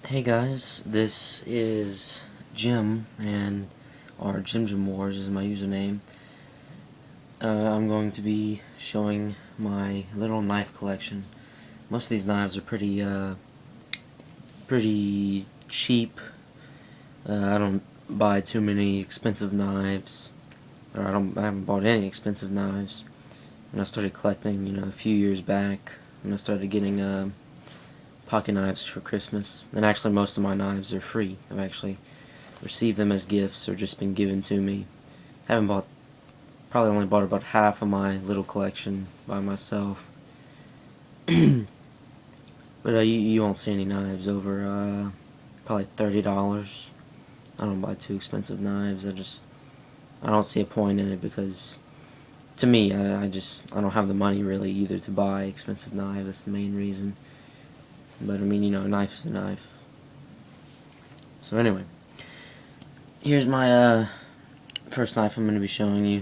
Hey guys, this is Jim, or jimjimwars is my username. I'm going to be showing my little knife collection. Most of these knives are pretty cheap. I don't buy too many expensive knives, or I haven't bought any expensive knives. When I started collecting, a few years back, when I started getting pocket knives for Christmas. And actually most of my knives are free. I've actually received them as gifts or just been given to me. Probably only bought about half of my little collection by myself. But you won't see any knives over probably $30. I don't buy too expensive knives. I don't see a point in it because to me I don't have the money really either to buy expensive knives. That's the main reason. But I mean, a knife is a knife. So anyway, here's my first knife I'm going to be showing you.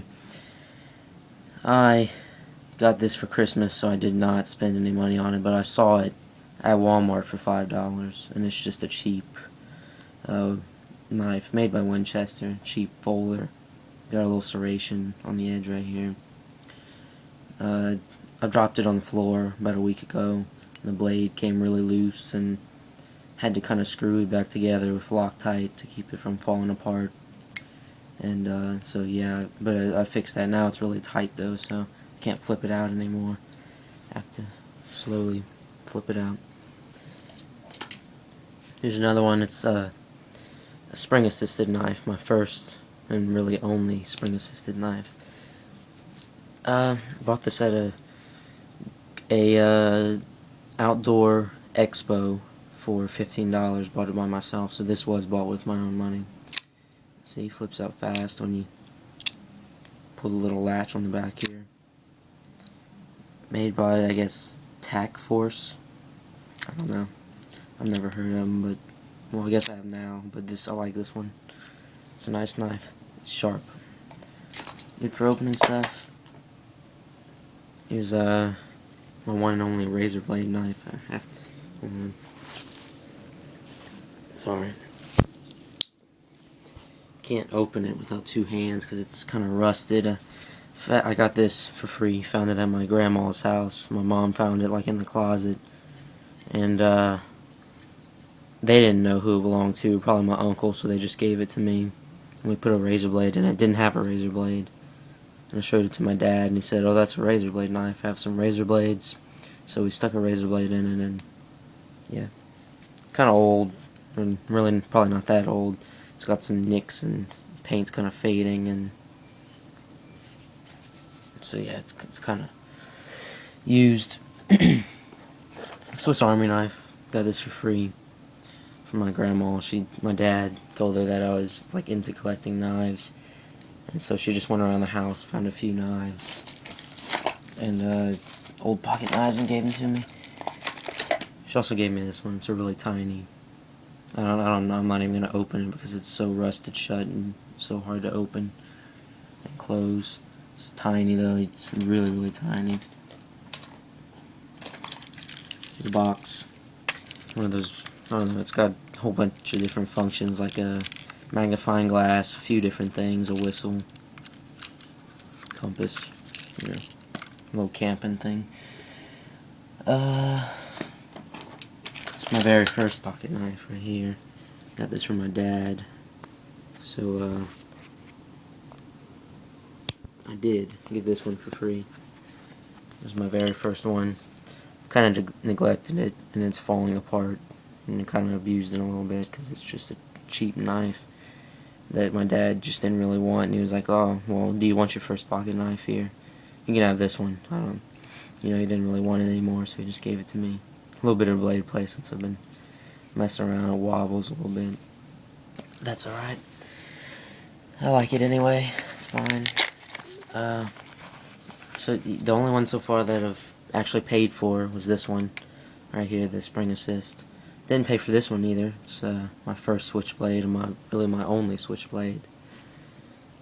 I got this for Christmas, so I did not spend any money on it, but I saw it at Walmart for $5, and it's just a cheap knife made by Winchester, cheap folder. Got a little serration on the edge right here. I dropped it on the floor about a week ago. The blade came really loose and had to kind of screw it back together with Loctite to keep it from falling apart. And so yeah, but I fixed that now. It's really tight though, so I can't flip it out anymore. I have to slowly flip it out. Here's another one. It's a spring assisted knife, my first and really only spring assisted knife. Bought this at a outdoor expo for $15. Bought it by myself, so this was bought with my own money. See, flips out fast when you pull the little latch on the back here. Made by, I guess, Tac Force. I don't know. I've never heard of them, but well, I guess I have now. But I like this one. It's a nice knife. It's sharp. Good for opening stuff. Here's my one and only razor blade knife. Sorry. Can't open it without two hands because it's kind of rusted. I got this for free. Found it at my grandma's house. My mom found it like in the closet, and they didn't know who it belonged to. Probably my uncle, so they just gave it to me. And we put a razor blade in it. Didn't have a razor blade. And I showed it to my dad, and he said, "Oh, that's a razor blade knife. I have some razor blades." So we stuck a razor blade in it, and yeah, kind of old, and really probably not that old. It's got some nicks and paint's kind of fading, and so yeah, it's kind of used. Swiss Army knife. Got this for free from my grandma. My dad told her that I was like into collecting knives, and so she just went around the house, found a few knives, and old pocket knives, and gave them to me. She also gave me this one. It's a really tiny. I don't know. I'm not even gonna open it because it's so rusted shut and so hard to open and close. It's tiny though. It's really, really tiny. There's a box. One of those. I don't know. It's got a whole bunch of different functions, like a magnifying glass, a few different things, a whistle, compass, little camping thing. It's my very first pocket knife right here. Got this from my dad. So I did get this one for free. It was my very first one. Kind of neglected it, and it's falling apart, and kind of abused it a little bit because it's just a cheap knife that my dad just didn't really want. And he was like, "Oh, well, do you want your first pocket knife? Here, you can have this one." He didn't really want it anymore, so he just gave it to me. A little bit of blade play since I've been messing around. It wobbles a little bit. That's alright. I like it anyway. It's fine. So the only one so far that I've actually paid for was this one right here, the spring assist. Didn't pay for this one either. It's my first switchblade and really my only switchblade.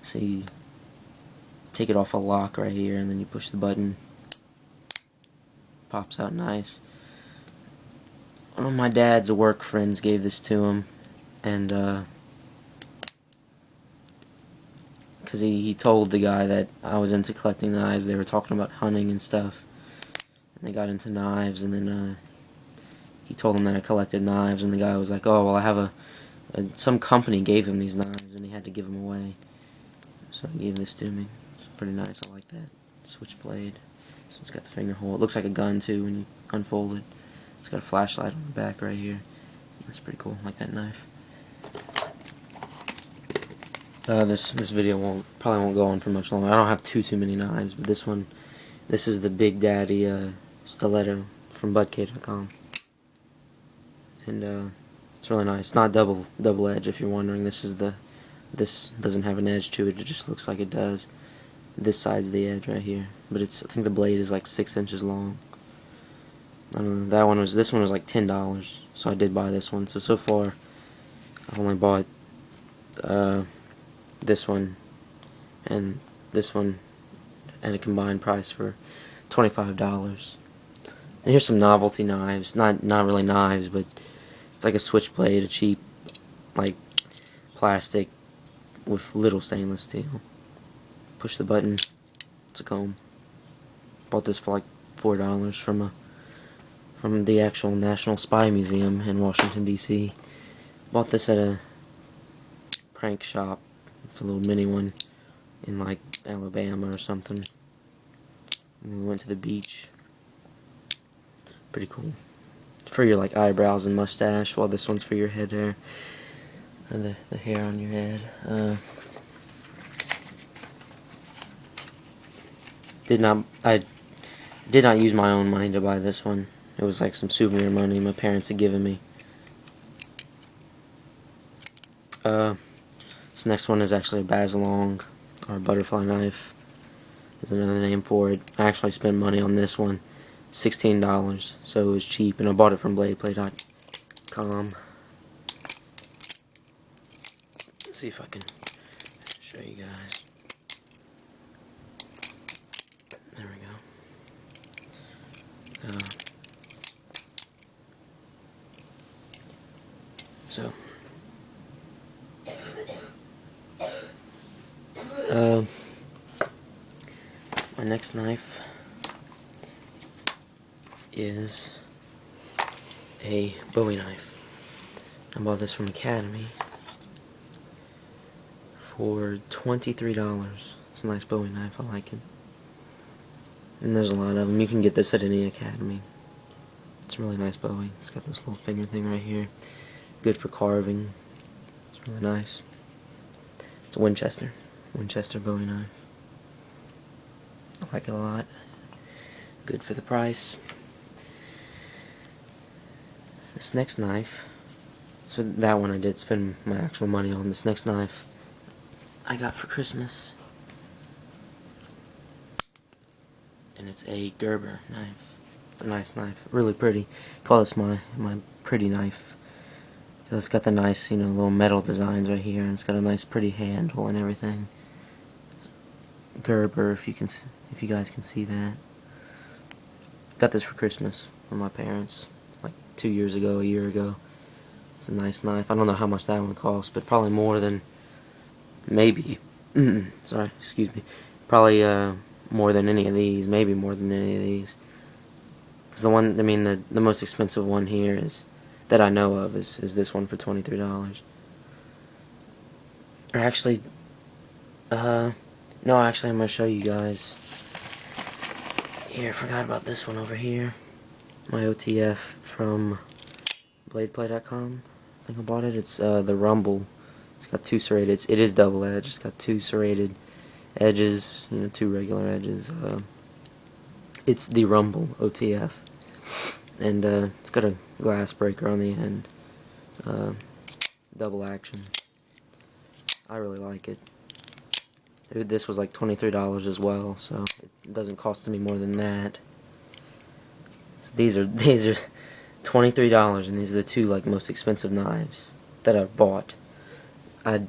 So you take it off a lock right here, and then you push the button. Pops out nice. one of my dad's work friends gave this to him, and because he told the guy that I was into collecting knives. They were talking about hunting and stuff, and they got into knives, and then he told him that I collected knives, and the guy was like, "Oh, well, I have some company gave him these knives, and he had to give them away, so he gave this to me." It's pretty nice. I like that switchblade. So it's got the finger hole. It looks like a gun too when you unfold it. It's got a flashlight on the back right here. That's pretty cool. I like that knife. This video probably won't go on for much longer. I don't have too many knives, but this is the Big Daddy stiletto from budk.com, and it's really nice. Not double edge, if you're wondering. This doesn't have an edge to it. It just looks like it does. This side's the edge right here, but I think the blade is like 6 inches long. I don't know. This one was like $10, so I did buy this one. So far, I've only bought this one and this one at a combined price for $25. And here's some novelty knives. Not really knives, but it's like a switchblade, a cheap like plastic with little stainless steel. Push the button. It's a comb. Bought this for like $4 from the actual National Spy Museum in Washington, D.C. Bought this at a prank shop. It's a little mini one in like Alabama or something. And we went to the beach. Pretty cool. It's for your like eyebrows and mustache, while this one's for your head hair. Or the hair on your head. I did not use my own money to buy this one. It was like some souvenir money my parents had given me. This next one is actually a basilong, or a butterfly knife is another name for it. I actually spent money on this one, $16, so it was cheap, and I bought it from bladeplay.com. Let's see if I can show you guys. There we go. So, my next knife is a Bowie knife. I bought this from Academy for $23. It's a nice Bowie knife. I like it. And there's a lot of them. You can get this at any Academy. It's a really nice Bowie. It's got this little finger thing right here. Good for carving. It's really nice. It's a Winchester Bowie knife. I like it a lot. Good for the price. This next knife, so that one I did spend my actual money on. This next knife I got for Christmas, and it's a Gerber knife. It's a nice knife, really pretty. Call this my pretty knife. It's got the nice, little metal designs right here, and it's got a nice pretty handle and everything. Gerber, if you guys can see that. Got this for Christmas from my parents, like 2 years ago, a year ago. It's a nice knife. I don't know how much that one cost, but probably more than, maybe, sorry, excuse me, probably more than any of these, maybe more than any of these. Because the most expensive one here that I know of is this one for $23. Or actually, no, actually I'm going to show you guys. Here, I forgot about this one over here. My OTF from bladeplay.com. I think I bought it. It's the Rumble. It's got 2 serrated. It is double edged. It's got 2 serrated edges, 2 regular edges. It's the Rumble OTF. And it's got a glass breaker on the end. Double action. I really like it. This was like $23 as well, so it doesn't cost any more than that. So these are $23, and these are the 2 like most expensive knives that I've bought. I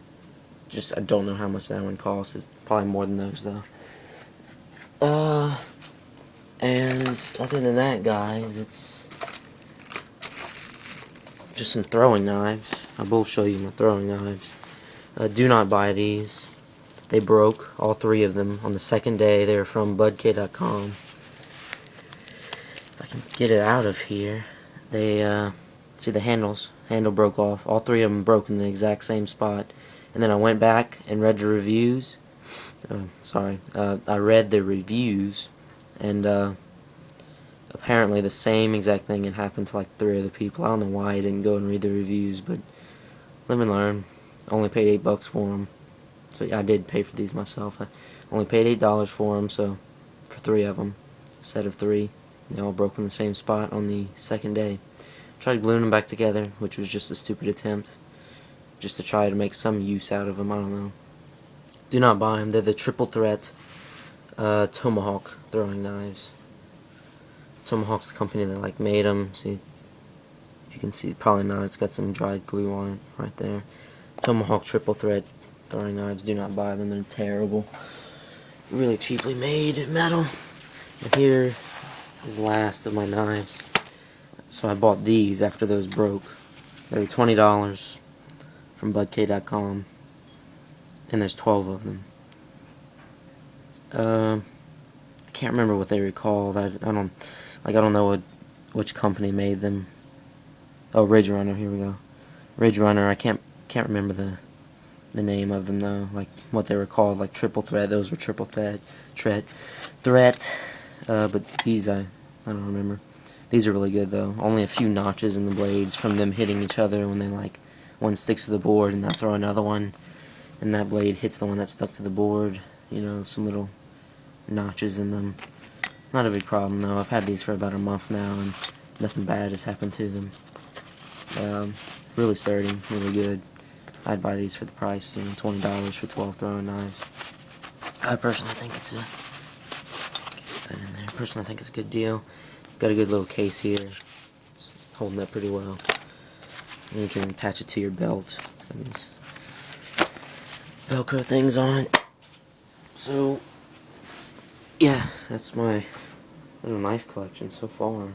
don't know how much that one costs. It's probably more than those though. And other than that, guys, just some throwing knives. I will show you my throwing knives. Do not buy these. They broke, all three of them, on the second day. They were from budk.com. If I can get it out of here. They, see the handle broke off. All three of them broke in the exact same spot. And then I went back and read the reviews. I read the reviews, and apparently the same exact thing had happened to like 3 other people. I don't know why I didn't go and read the reviews, but live and learn. I only paid $8 for them. So yeah, I did pay for these myself. I only paid $8 for them, so for 3 of them, a set of 3. They all broke in the same spot on the second day. Tried gluing them back together, which was just a stupid attempt, just to try to make some use out of them. I don't know. Do not buy them. They're the triple threat Tomahawk throwing knives. Tomahawk's the company that like made them. See, if you can see, probably not. It's got some dried glue on it right there. Tomahawk triple threat throwing knives. Do not buy them. They're terrible. Really cheaply made metal. And here is the last of my knives. So I bought these after those broke. They were $20 from budk.com, and there's 12 of them. I can't remember what they were called. I don't know which company made them. Oh, Ridge Runner. Here we go. Ridge Runner. I can't remember the name of them though. Like what they were called. Like triple threat. Those were triple threat. But these I don't remember. These are really good though. Only a few notches in the blades from them hitting each other when they like one sticks to the board and they'll throw another one, and that blade hits the one that's stuck to the board. You know, some little notches in them. Not a big problem though. I've had these for about a month now and nothing bad has happened to them. Really sturdy, really good. I'd buy these for the price, you know, $20 for 12 throwing knives. I personally think it's a good deal. Got a good little case here. It's holding up pretty well. And you can attach it to your belt. It's got these Velcro things on it. So, yeah, that's my little knife collection so far.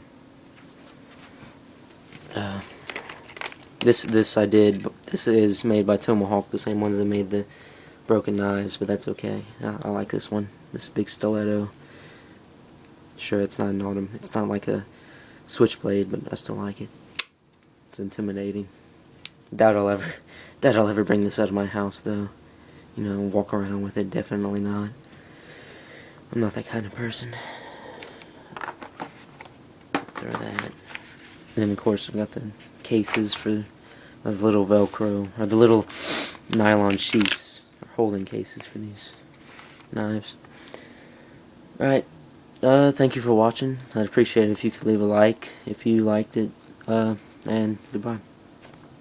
This is made by Tomahawk, the same ones that made the broken knives, but that's okay. I like this one, this big stiletto. Sure, it's not like a switchblade, but I still like it. It's intimidating. Doubt I'll ever bring this out of my house though. You know, walk around with it, definitely not. I'm not that kind of person. Throw that. And of course I've got the cases for the little Velcro, or the little nylon sheets, or holding cases for these knives. Alright, thank you for watching. I'd appreciate it if you could leave a like if you liked it, and goodbye.